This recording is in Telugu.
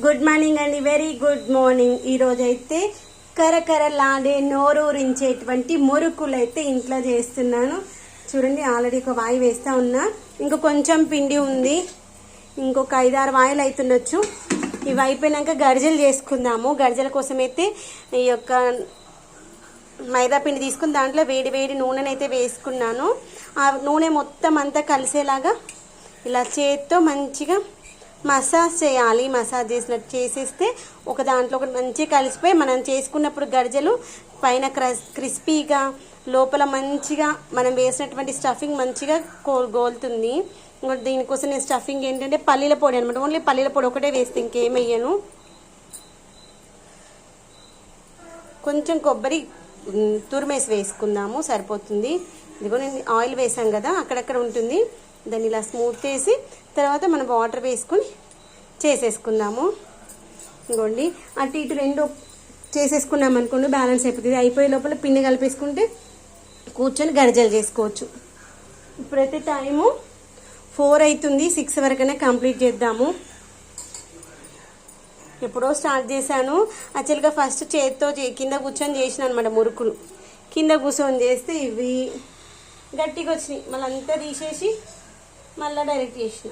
గుడ్ మార్నింగ్ అండి, వెరీ గుడ్ మార్నింగ్. ఈరోజైతే కరకరలాడే నోరూరించేటువంటి మురుకులు అయితే ఇంట్లో చేస్తున్నాను. చూడండి, ఆల్రెడీ ఒక వాయి వేస్తా ఉన్నా, ఇంకో కొంచెం పిండి ఉంది, ఇంకొక 5-6 వాయిలు అవుతుండొచ్చు. ఇవి అయిపోయినాక గర్జలు చేసుకుందాము. గర్జల కోసం అయితే ఈ యొక్క మైదా పిండి తీసుకుని దాంట్లో వేడి వేడి నూనెనైతే వేసుకున్నాను. ఆ నూనె మొత్తం అంతా కలిసేలాగా ఇలా చేత్తో మంచిగా మసాజ్ చేయాలి. మసాజ్ చేసినట్టు చేసేస్తే ఒక దాంట్లో ఒకటి మంచిగా కలిసిపోయి మనం చేసుకున్నప్పుడు గర్జలు పైన క్రిస్పీగా, లోపల మంచిగా మనం వేసినటువంటి స్టఫింగ్ మంచిగా గోలుతుంది. దీనికోసం నేను స్టఫింగ్ ఏంటంటే పల్లీల పొడి అనమాట. ఓన్లీ పల్లీల పొడి ఒకటే వేస్తే ఇంకేం వేయను. కొంచెం కొబ్బరి తురిమేసి వేసుకుందాము, సరిపోతుంది. ఇదిగో నేను ఆయిల్ వేసాం కదా, అక్కడక్కడ ఉంటుంది. దాన్ని ఇలా స్మూత్ చేసి తర్వాత మనం వాటర్ వేసుకొని చేసేసుకుందాము. ఇంకోండి, అటు ఇటు రెండు చేసేసుకున్నాం అనుకోండి, బ్యాలెన్స్ అయిపోతుంది. అయిపోయే లోపల పిండి కలిపేసుకుంటే కూర్చొని గరిజలు చేసుకోవచ్చు. ఇప్పుడైతే టైము 4 అవుతుంది. 6 వరకనే కంప్లీట్ చేద్దాము. ఎప్పుడో స్టార్ట్ చేశాను. యాక్చువల్గా ఫస్ట్ చేతితో కింద కూర్చొని చేసిన అనమాట మురుకులు. కింద కూర్చొని చేస్తే ఇవి గట్టిగా వచ్చినాయి. మళ్ళీ అంతా తీసేసి మళ్ళీ డైరెక్ట్ చేసిన.